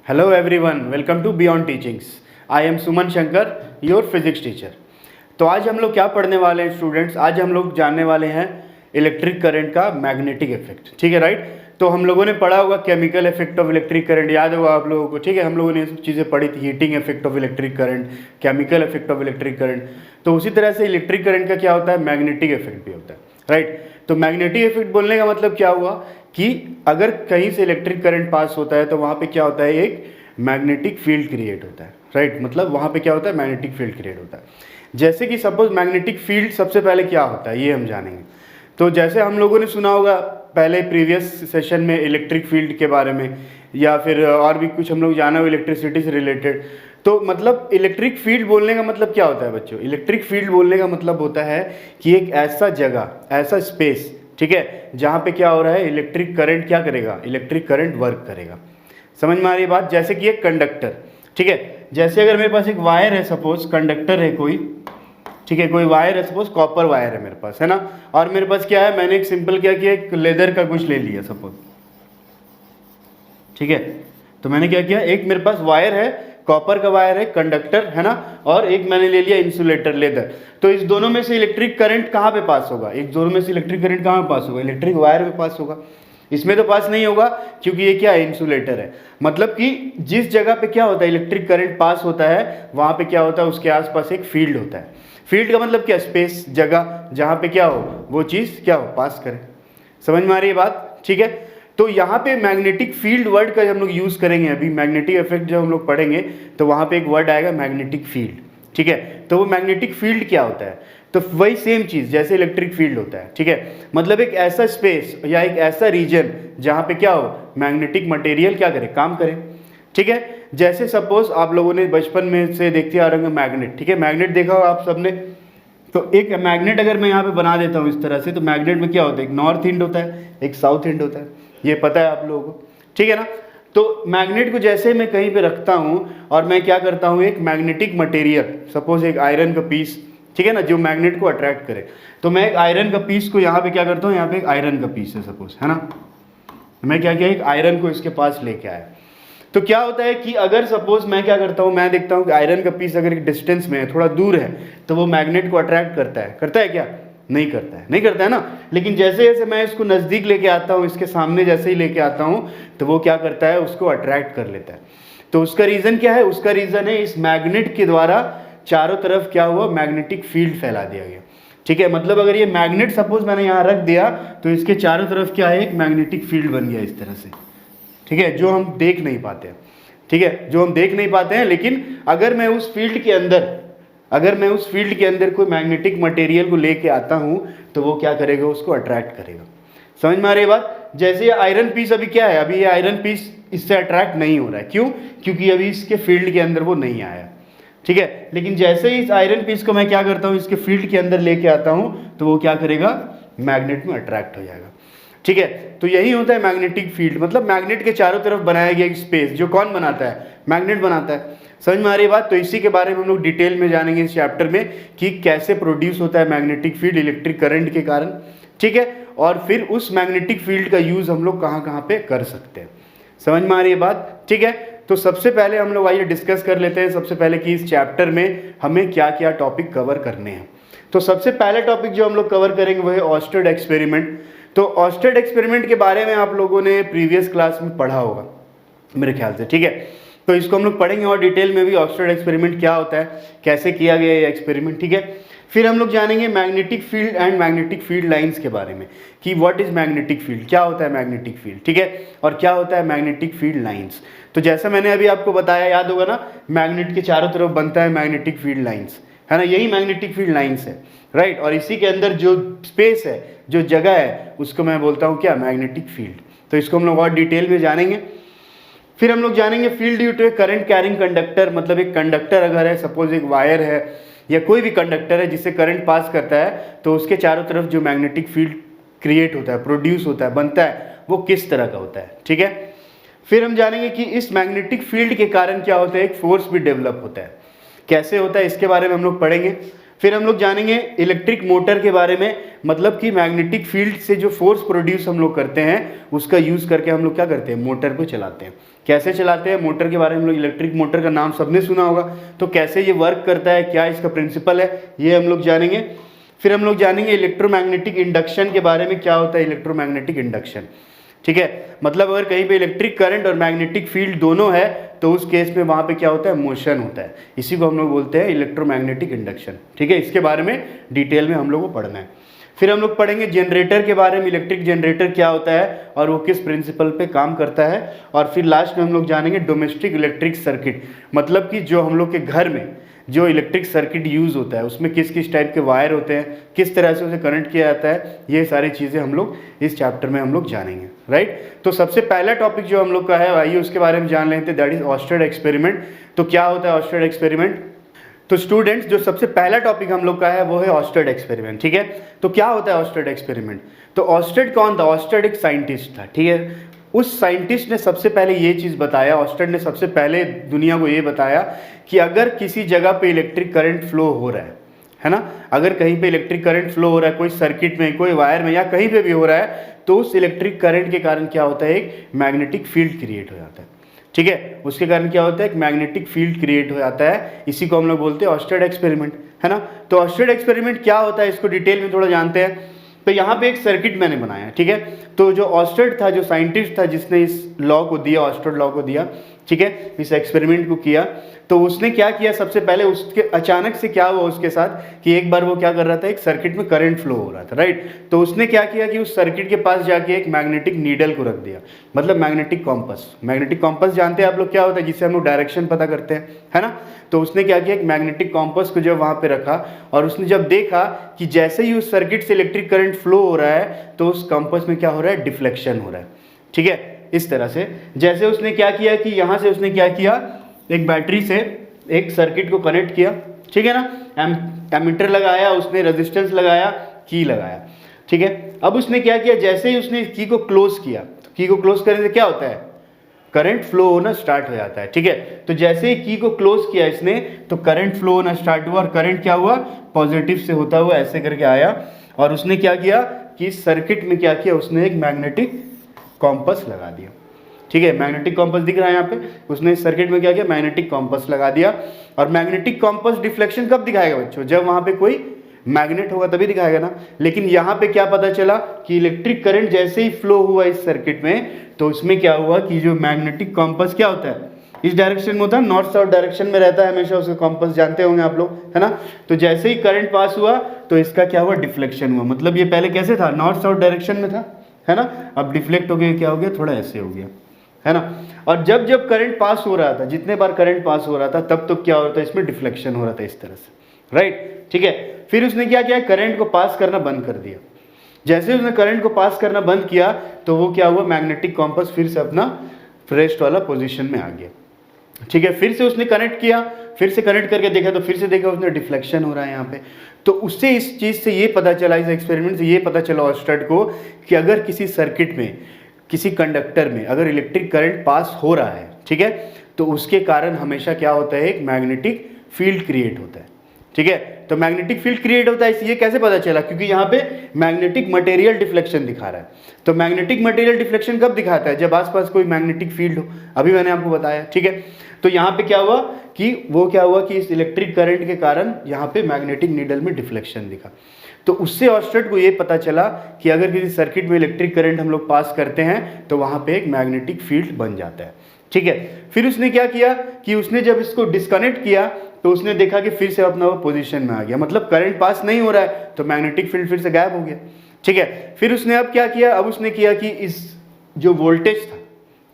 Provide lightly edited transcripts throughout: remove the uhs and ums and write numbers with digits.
Hello everyone, welcome to Beyond Teachings. I am Suman Shankar, your physics teacher. तो आज हम लोग क्या पढ़ने वाले हैं स्टूडेंट्स? आज हम लोग जानने वाले हैं इलेक्ट्रिक करंट का मैग्नेटिक इफेक्ट। ठीक है, राइट। तो हम लोगों ने पढ़ा होगा chemical effect of electric current, याद होगा आप लोगों को। ठीक है, हम लोगों ने ये सब चीज़ें पढ़ी थी, heating effect of electric current, chemical effect of electric current. तो उसी तरह से इलेक्ट्रिक करंट का क्या होता है, मैग्नेटिक इफेक्ट भी होता है, राइट। तो मैग्नेटिक इफेक्ट बोलने का मतलब क्या हुआ कि अगर कहीं से इलेक्ट्रिक करंट पास होता है तो वहाँ पे क्या होता है, एक मैग्नेटिक फील्ड क्रिएट होता है, राइट। मतलब वहाँ पे क्या होता है, मैग्नेटिक फील्ड क्रिएट होता है। जैसे कि सपोज मैग्नेटिक फील्ड सबसे पहले क्या होता है ये हम जानेंगे। तो जैसे हम लोगों ने सुना होगा पहले प्रीवियस सेशन में इलेक्ट्रिक फील्ड के बारे में, या फिर और भी कुछ हम लोग जाना हो इलेक्ट्रिसिटी से रिलेटेड। तो मतलब इलेक्ट्रिक फील्ड बोलने का मतलब क्या होता है बच्चों? इलेक्ट्रिक फील्ड बोलने का मतलब होता है कि एक ऐसा जगह, ऐसा स्पेस, ठीक है, जहाँ पे क्या हो रहा है, इलेक्ट्रिक करंट क्या करेगा, इलेक्ट्रिक करंट वर्क करेगा। समझ में आ रही है बात? जैसे कि एक कंडक्टर, ठीक है, जैसे अगर मेरे पास एक वायर है, सपोज कंडक्टर है कोई, ठीक है, कोई वायर है, सपोज कॉपर वायर है मेरे पास, है ना। और मेरे पास क्या है, मैंने एक सिंपल क्या किया, एक लेदर का कुछ ले लिया सपोज, ठीक है। तो मैंने क्या किया, एक मेरे पास वायर है, कॉपर का वायर है, कंडक्टर है ना, और एक मैंने ले लिया इंसुलेटर, लेदर। तो इस दोनों में से इलेक्ट्रिक करंट कहाँ पे पास होगा? एक दोनों में से इलेक्ट्रिक करंट कहाँ पे पास होगा? इलेक्ट्रिक वायर में पास होगा। इसमें तो पास नहीं होगा क्योंकि ये क्या है, इंसुलेटर है। मतलब कि जिस जगह पे क्या होता है, इलेक्ट्रिक करंट पास होता है, वहाँ पे क्या होता है, उसके आसपास एक फील्ड होता है। फील्ड का मतलब क्या, स्पेस, जगह जहाँ पे क्या हो, वो चीज़ क्या हो, पास करे। समझ में आ रही है बात? ठीक है। तो यहाँ पे मैग्नेटिक फील्ड वर्ड का हम लोग यूज़ करेंगे। अभी मैग्नेटिक इफेक्ट जब हम लोग पढ़ेंगे तो वहाँ पे एक वर्ड आएगा मैग्नेटिक फील्ड, ठीक है। तो वो मैग्नेटिक फील्ड क्या होता है? तो वही सेम चीज़ जैसे इलेक्ट्रिक फील्ड होता है, ठीक है। मतलब एक ऐसा स्पेस या एक ऐसा रीजन जहाँ पे क्या हो, मैग्नेटिक मटेरियल क्या करे, काम करे, ठीक है। जैसे सपोज आप लोगों ने बचपन में से देखते आ रहे होंगे मैग्नेट, ठीक है, मैग्नेट देखा हो आप सबने। तो एक मैग्नेट अगर मैं यहाँ पे बना देता हूँ इस तरह से, तो मैग्नेट में क्या होता है, एक नॉर्थ एंड होता है, एक साउथ एंड होता है, ये पता है आप लोगों को, ठीक है ना। तो मैग्नेट को जैसे मैं कहीं पे रखता हूँ और मैं क्या करता हूँ, एक मैग्नेटिक मटेरियल, सपोज एक आयरन का पीस, ठीक है ना, जो मैग्नेट को अट्रैक्ट करे। तो मैं एक आयरन का पीस को यहाँ पे क्या करता हूँ, यहाँ पे एक आयरन का पीस है सपोज, है ना, मैं क्या किया, एक आयरन को इसके पास लेके आया। तो क्या होता है कि अगर सपोज मैं क्या करता हूँ, मैं देखता हूँ कि आयरन का पीस अगर एक डिस्टेंस में है, थोड़ा दूर है, तो वो मैग्नेट को अट्रैक्ट करता है क्या? नहीं करता है, नहीं करता है ना। लेकिन जैसे जैसे मैं इसको नज़दीक लेके आता हूँ, इसके सामने जैसे ही लेके आता हूँ, तो वो क्या करता है, उसको अट्रैक्ट कर लेता है। तो उसका रीज़न क्या है? उसका रीज़न है इस मैग्नेट के द्वारा चारों तरफ क्या हुआ, मैग्नेटिक फील्ड फैला दिया गया, ठीक है। मतलब अगर ये मैग्नेट सपोज मैंने यहाँ रख दिया तो इसके चारों तरफ क्या है, एक मैग्नेटिक फील्ड बन गया इस तरह से, ठीक है, जो हम देख नहीं पाते हैं, ठीक है, जो हम देख नहीं पाते हैं। लेकिन अगर मैं उस फील्ड के अंदर कोई मैग्नेटिक मटेरियल को लेके आता हूँ तो वो क्या करेगा, उसको अट्रैक्ट करेगा। समझ में आ रही है बात? जैसे ये आयरन पीस अभी क्या है, अभी ये आयरन पीस इससे अट्रैक्ट नहीं हो रहा है, क्यों? क्योंकि अभी इसके फील्ड के अंदर वो नहीं आया, ठीक है। लेकिन जैसे ही इस आयरन पीस को मैं क्या करता हूँ, इसके फील्ड के अंदर लेके आता हूँ, तो वो क्या करेगा, मैग्नेट में अट्रैक्ट हो जाएगा, ठीक है। तो यही होता है मैग्नेटिक फील्ड। मतलब मैग्नेट के चारों तरफ बनाया गया एक स्पेस, जो कौन बनाता है, मैग्नेट बनाता है। समझ में आ रही बात? तो इसी के बारे में हम लोग डिटेल में जानेंगे इस चैप्टर में कि कैसे प्रोड्यूस होता है मैग्नेटिक फील्ड इलेक्ट्रिक करंट के कारण, ठीक है। और फिर उस मैग्नेटिक फील्ड का यूज हम लोग कहाँ कहाँ पे कर सकते हैं। समझ में आ रही है बात? ठीक है। तो सबसे पहले हम लोग आइए डिस्कस कर लेते हैं सबसे पहले कि इस चैप्टर में हमें क्या क्या टॉपिक कवर करने हैं। तो सबसे पहले टॉपिक जो हम लोग कवर करेंगे वो है ऑस्टेड एक्सपेरिमेंट। तो ऑस्टेड एक्सपेरिमेंट के बारे में आप लोगों ने प्रीवियस क्लास में पढ़ा होगा मेरे ख्याल से, ठीक है। तो इसको हम लोग पढ़ेंगे और डिटेल में भी, ऑस्टेड एक्सपेरिमेंट क्या होता है, कैसे किया गया ये एक्सपेरिमेंट, ठीक है। फिर हम लोग जानेंगे magnetic field and magnetic field lines के बारे में कि व्हाट इज मैग्नेटिक फील्ड, क्या होता है मैग्नेटिक फील्ड, ठीक है, और क्या होता है मैग्नेटिक फील्ड लाइंस। तो जैसा मैंने अभी आपको बताया, याद होगा ना, मैग्नेट के चारों तरफ बनता है मैग्नेटिक फील्ड लाइंस, है ना, यही मैग्नेटिक फील्ड लाइंस है, राइट। और इसी के अंदर जो स्पेस है, जो जगह है, उसको मैं बोलता हूँ क्या, मैग्नेटिक फील्ड। तो इसको हम लोग और डिटेल में जानेंगे। फिर हम लोग जानेंगे field due to a current carrying conductor. मतलब एक कंडक्टर अगर है, सपोज एक वायर है या कोई भी कंडक्टर है जिससे करंट पास करता है, तो उसके चारों तरफ जो मैग्नेटिक फील्ड क्रिएट होता है, प्रोड्यूस होता है, बनता है, वो किस तरह का होता है, ठीक है। फिर हम जानेंगे कि इस मैग्नेटिक फील्ड के कारण क्या होता है, एक फोर्स भी डेवलप होता है, कैसे होता है, इसके बारे में हम लोग पढ़ेंगे। फिर हम लोग जानेंगे इलेक्ट्रिक मोटर के बारे में, मतलब कि मैग्नेटिक फील्ड से जो फोर्स प्रोड्यूस हम लोग करते हैं उसका यूज़ करके हम लोग क्या करते हैं, मोटर को चलाते हैं। कैसे चलाते हैं मोटर के बारे में हम लोग, इलेक्ट्रिक मोटर का नाम सबने सुना होगा, तो कैसे ये वर्क करता है, क्या इसका प्रिंसिपल है, ये हम लोग जानेंगे। फिर हम लोग जानेंगे इलेक्ट्रोमैग्नेटिक इंडक्शन के बारे में, क्या होता है इलेक्ट्रोमैग्नेटिक इंडक्शन, ठीक है। मतलब अगर कहीं पे इलेक्ट्रिक करंट और मैग्नेटिक फील्ड दोनों है तो उस केस में वहाँ पे क्या होता है, मोशन होता है, इसी को हम लोग बोलते हैं इलेक्ट्रोमैग्नेटिक इंडक्शन, ठीक है। इसके बारे में डिटेल में हम लोग को पढ़ना है। फिर हम लोग पढ़ेंगे जनरेटर के बारे में, इलेक्ट्रिक जनरेटर क्या होता है और वो किस प्रिंसिपल पे काम करता है। और फिर लास्ट में हम लोग जानेंगे डोमेस्टिक इलेक्ट्रिक सर्किट, मतलब कि जो हम लोग के घर में जो इलेक्ट्रिक सर्किट यूज़ होता है उसमें किस किस टाइप के वायर होते हैं, किस तरह से उसे कनेक्ट किया जाता है, ये सारी चीज़ें हम लोग इस चैप्टर में हम लोग जानेंगे, राइट। तो सबसे पहला टॉपिक जो हम लोग का है आइए उसके बारे में जान लेते हैं, दैट इज ऑस्टेड एक्सपेरिमेंट। तो क्या होता है ऑस्टेड एक्सपेरिमेंट? तो स्टूडेंट्स जो सबसे पहला टॉपिक हम लोग का है वो है ऑस्टेड एक्सपेरिमेंट, ठीक है। तो क्या होता है ऑस्टेड एक्सपेरिमेंट? तो ऑस्टेड कौन था? ऑस्टेड एक साइंटिस्ट था, ठीक है। उस साइंटिस्ट ने सबसे पहले ये चीज़ बताया, ऑस्टेड ने सबसे पहले दुनिया को ये बताया कि अगर किसी जगह पे इलेक्ट्रिक करंट फ्लो हो रहा है ना, अगर कहीं पे इलेक्ट्रिक करंट फ्लो हो रहा है, कोई सर्किट में, कोई वायर में या कहीं पे भी हो रहा है, तो उस इलेक्ट्रिक करंट के कारण क्या होता है, एक मैग्नेटिक फील्ड क्रिएट हो जाता है, ठीक है। उसके कारण क्या होता है, एक मैग्नेटिक फील्ड क्रिएट हो जाता है, इसी को हम लोग बोलते हैं ऑस्टेड एक्सपेरिमेंट, है ना। तो ऑस्टेड एक्सपेरिमेंट क्या होता है इसको डिटेल में थोड़ा जानते हैं। तो यहाँ पे एक सर्किट मैंने बनाया, ठीक है। तो जो ऑस्टेड था, जो साइंटिस्ट था जिसने इस लॉ को दिया, ऑस्टेड लॉ को दिया, ठीक है, इस एक्सपेरिमेंट को किया, तो उसने क्या किया, सबसे पहले उसके अचानक से क्या हुआ उसके साथ कि एक बार वो क्या कर रहा था, एक सर्किट में करंट फ्लो हो रहा था, राइट। तो उसने क्या किया कि उस सर्किट के पास जाके एक मैग्नेटिक नीडल को रख दिया, मतलब मैग्नेटिक कॉम्पस। मैग्नेटिक कॉम्पस जानते हैं आप लोग क्या होता है, जिससे हम लोग डायरेक्शन पता करते हैं, है ना। तो उसने क्या किया, एक मैग्नेटिक कॉम्पस को जब वहाँ पे रखा और उसने जब देखा कि जैसे ही उस सर्किट से इलेक्ट्रिक करंट फ्लो हो रहा है तो उस कॉम्पस में क्या हो रहा है, डिफ्लेक्शन हो रहा है, ठीक है। इस तरह से जैसे उसने क्या किया कि यहाँ से उसने क्या किया, एक बैटरी से एक सर्किट को कनेक्ट किया, ठीक है ना, एमीटर लगाया, उसने रेजिस्टेंस लगाया, की लगाया, ठीक है। अब उसने क्या किया, जैसे ही उसने की को क्लोज किया, तो की को क्लोज करने से क्या होता है, करंट फ्लो होना स्टार्ट हो जाता है, ठीक है। तो जैसे ही की को क्लोज किया इसने तो करंट फ्लो होना स्टार्ट हुआ और करंट क्या हुआ, पॉजिटिव से होता हुआ ऐसे करके आया और उसने क्या किया कि सर्किट में क्या किया, उसने एक मैग्नेटिक कॉम्पस लगा दिया, ठीक है। मैग्नेटिक कॉम्पस दिख रहा है यहाँ पे, उसने इस सर्किट में क्या किया, मैग्नेटिक कॉम्पस लगा दिया। और मैग्नेटिक कॉम्पस डिफ्लेक्शन कब दिखाएगा बच्चों, जब वहाँ पे कोई मैग्नेट होगा तभी दिखाएगा ना। लेकिन यहाँ पे क्या पता चला कि इलेक्ट्रिक करंट जैसे ही फ्लो हुआ इस सर्किट में तो उसमें क्या हुआ कि जो मैग्नेटिक कॉम्पस क्या होता है, इस डायरेक्शन में होता है, नॉर्थ साउथ डायरेक्शन में रहता है हमेशा उसका कॉम्पस, जानते होंगे आप लोग, है ना। तो जैसे ही करंट पास हुआ तो इसका क्या हुआ, डिफ्लेक्शन हुआ। मतलब ये पहले कैसे था, नॉर्थ साउथ डायरेक्शन में था, है ना, अब डिफ्लेक्ट हो गया, क्या हो गया, थोड़ा ऐसे हो गया, है ना। और जब जब करंट पास हो रहा था, जितने बार करंट पास हो रहा था तब तो क्या हो रहा था, इसमें डिफ्लेक्शन हो रहा था इस तरह से, राइट, ठीक है। फिर उसने क्या किया, करंट को पास करना बंद कर दिया। जैसे उसने करंट को पास करना बंद किया तो वो क्या हुआ, मैग्नेटिक कॉम्पस फिर से अपना रेस्ट वाला पोजीशन में आ गया, ठीक है। फिर से उसने कनेक्ट किया, फिर से कनेक्ट करके देखा तो फिर से देखा उसने डिफ्लेक्शन हो रहा है यहाँ पे। तो उससे इस चीज़ से ये पता चला, इस एक्सपेरिमेंट से ये पता चला ऑस्टेड को कि अगर किसी सर्किट में, किसी कंडक्टर में अगर इलेक्ट्रिक करंट पास हो रहा है, ठीक है, तो उसके कारण हमेशा क्या होता है, एक मैग्नेटिक फील्ड क्रिएट होता है, ठीक है। तो मैग्नेटिक फील्ड क्रिएट होता है, इसलिए कैसे पता चला, क्योंकि यहाँ पे मैग्नेटिक मटेरियल डिफ्लेक्शन दिखा रहा है। तो मैग्नेटिक मटेरियल डिफ्लेक्शन कब दिखाता है, जब आसपास कोई मैग्नेटिक फील्ड हो, अभी मैंने आपको बताया, ठीक है। तो यहाँ पे क्या हुआ कि वो क्या हुआ कि इस इलेक्ट्रिक करंट के कारण यहाँ पे मैग्नेटिक नीडल में डिफ्लेक्शन दिखा। तो उससे ऑस्टेड को ये पता चला कि अगर किसी सर्किट में इलेक्ट्रिक करंट हम लोग पास करते हैं तो वहाँ पे एक मैग्नेटिक फील्ड बन जाता है, ठीक है। फिर उसने क्या किया कि उसने जब इसको डिस्कनेक्ट किया तो उसने देखा कि फिर से अपना वो पोजीशन में आ गया, मतलब करंट पास नहीं हो रहा है तो मैग्नेटिक फील्ड फिर से गायब हो गया, ठीक है। फिर उसने अब क्या किया, अब उसने किया कि इस जो वोल्टेज था,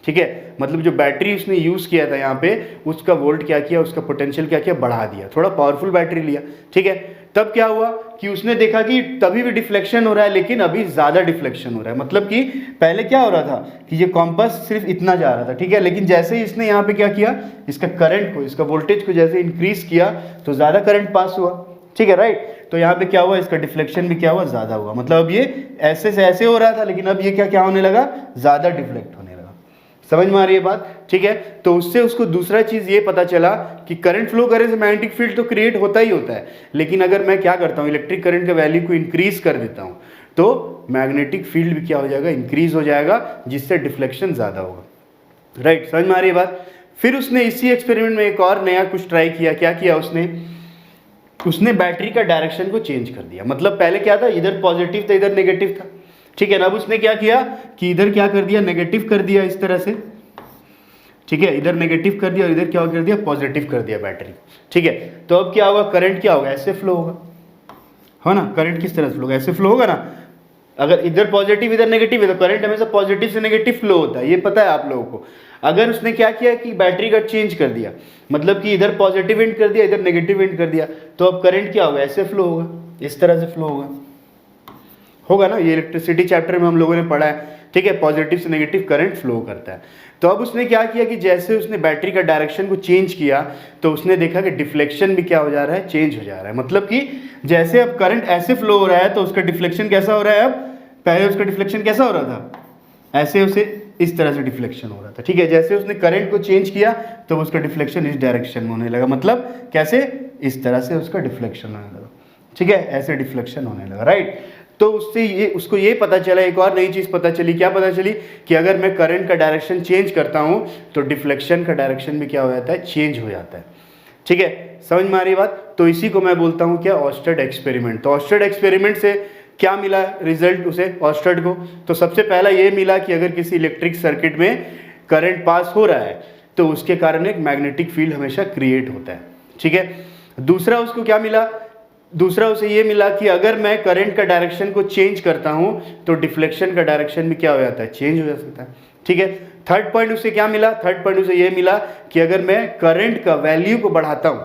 ठीक है, मतलब जो बैटरी उसने यूज़ किया था यहाँ पे, उसका वोल्ट क्या किया, उसका पोटेंशियल क्या किया, बढ़ा दिया, थोड़ा पावरफुल बैटरी लिया, ठीक है। तब क्या हुआ कि उसने देखा कि तभी भी डिफ्लेक्शन हो रहा है लेकिन अभी ज़्यादा डिफ्लेक्शन हो रहा है। मतलब कि पहले क्या हो रहा था कि ये कॉम्पस सिर्फ इतना जा रहा था, ठीक है, लेकिन जैसे ही इसने यहाँ पे क्या किया, इसका करंट को, इसका वोल्टेज को जैसे इंक्रीज किया तो ज़्यादा करंट पास हुआ, ठीक है, राइट। तो यहाँ पे क्या हुआ, इसका डिफ्लेक्शन भी क्या हुआ, ज़्यादा हुआ। मतलब अब ये ऐसे से ऐसे हो रहा था लेकिन अब ये क्या होने लगा, ज़्यादा डिफ्लेक्ट होने लगा। समझ में आ रही है बात, ठीक है। तो उससे उसको दूसरा चीज़ ये पता चला कि करंट फ्लो करने से मैग्नेटिक फील्ड तो क्रिएट होता ही होता है, लेकिन अगर मैं क्या करता हूँ, इलेक्ट्रिक करंट के वैल्यू को इंक्रीज कर देता हूँ तो मैग्नेटिक फील्ड भी क्या हो जाएगा, इंक्रीज हो जाएगा, जिससे डिफ्लेक्शन ज़्यादा होगा। राइट, समझ में आ रही है बात। फिर उसने इसी एक्सपेरिमेंट में एक और नया कुछ ट्राई किया। क्या किया उसने बैटरी का डायरेक्शन को चेंज कर दिया। मतलब पहले क्या था, इधर पॉजिटिव था इधर नेगेटिव था, ठीक है ना। अब उसने क्या किया कि इधर क्या कर दिया, नेगेटिव कर दिया इस तरह से, ठीक है, इधर नेगेटिव कर दिया और इधर क्या कर दिया, पॉजिटिव कर दिया बैटरी, ठीक है। तो अब क्या होगा, करंट क्या होगा, ऐसे फ्लो होगा, है ना। करंट किस तरह से फ्लो होगा, ऐसे फ्लो होगा ना। अगर इधर पॉजिटिव इधर नेगेटिव है तो करंट हमेशा पॉजिटिव से नेगेटिव फ्लो होता है, ये पता है आप लोगों को। अगर उसने क्या किया कि बैटरी का चेंज कर दिया, मतलब कि इधर पॉजिटिव एंड कर दिया इधर नेगेटिव एंड कर दिया, तो अब करंट क्या होगा, ऐसे फ्लो होगा, इस तरह से फ्लो होगा ना। ये इलेक्ट्रिसिटी चैप्टर में हम लोगों ने पढ़ा है, ठीक है। पॉजिटिव से नेगेटिव करंट फ्लो करता है। तो अब उसने क्या किया कि जैसे उसने बैटरी का डायरेक्शन को चेंज किया तो उसने देखा कि डिफ्लेक्शन भी क्या हो जा रहा है, चेंज हो जा रहा है। मतलब कि जैसे अब करंट ऐसे फ्लो हो रहा है तो उसका डिफ्लेक्शन कैसा हो रहा है, अब पहले उसका डिफ्लेक्शन कैसा हो रहा था, ऐसे उसे इस तरह से डिफ्लेक्शन हो रहा था, ठीक है। जैसे उसने करंट को चेंज किया तो उसका डिफ्लेक्शन इस डायरेक्शन में होने लगा। मतलब कैसे, इस तरह से उसका डिफ्लेक्शन होने लगा, ठीक है, ऐसे डिफ्लेक्शन होने लगा, राइट। तो उससे उसको ये पता चला, एक और नई चीज़ पता चली। क्या पता चली कि अगर मैं करंट का डायरेक्शन चेंज करता हूँ तो डिफ्लेक्शन का डायरेक्शन भी क्या हो जाता है, चेंज हो जाता है, ठीक है। समझ में आ रही बात। तो इसी को मैं बोलता हूँ क्या, ऑर्स्टेड एक्सपेरिमेंट। तो ऑर्स्टेड एक्सपेरिमेंट से क्या मिला रिजल्ट उसे, ऑर्स्टेड को। तो सबसे पहला ये मिला कि अगर किसी इलेक्ट्रिक सर्किट में करंट पास हो रहा है तो उसके कारण एक मैग्नेटिक फील्ड हमेशा क्रिएट होता है, ठीक है। दूसरा उसको क्या मिला, दूसरा उसे ये मिला कि अगर मैं करंट का डायरेक्शन को चेंज करता हूं तो डिफ्लेक्शन का डायरेक्शन भी क्या हो जाता है, चेंज हो जा सकता है, ठीक है। थर्ड पॉइंट उसे क्या मिला, थर्ड पॉइंट उसे ये मिला कि अगर मैं करंट का वैल्यू को बढ़ाता हूं,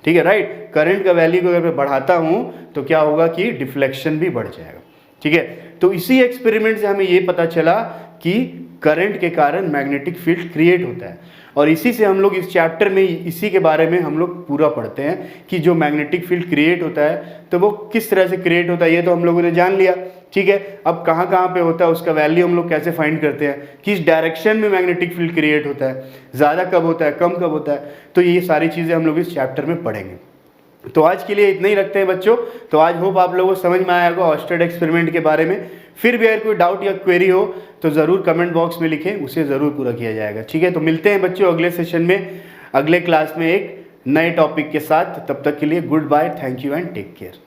ठीक है, राइट, करंट का वैल्यू को अगर मैं बढ़ाता हूं तो क्या होगा कि डिफ्लेक्शन भी बढ़ जाएगा, ठीक है। तो इसी एक्सपेरिमेंट से हमें ये पता चला कि करंट के कारण मैग्नेटिक फील्ड क्रिएट होता है। और इसी से हम लोग इस चैप्टर में इसी के बारे में हम लोग पूरा पढ़ते हैं कि जो मैग्नेटिक फील्ड क्रिएट होता है तो वो किस तरह से क्रिएट होता है, ये तो हम लोगों ने जान लिया, ठीक है। अब कहाँ कहाँ पे होता है, उसका वैल्यू हम लोग कैसे फाइंड करते हैं, किस डायरेक्शन में मैग्नेटिक फील्ड क्रिएट होता है, ज़्यादा कब होता है, कम कब होता है, तो ये सारी चीज़ें हम लोग इस चैप्टर में पढ़ेंगे। तो आज के लिए इतना ही रखते हैं बच्चों। तो आज होप आप लोगों को समझ में आया होगा ऑर्स्टेड एक्सपेरिमेंट के बारे में। फिर भी अगर कोई डाउट या क्वेरी हो तो ज़रूर कमेंट बॉक्स में लिखें, उसे ज़रूर पूरा किया जाएगा, ठीक है। तो मिलते हैं बच्चों अगले सेशन में, अगले क्लास में एक नए टॉपिक के साथ। तब तक के लिए good bye, thank you and take care.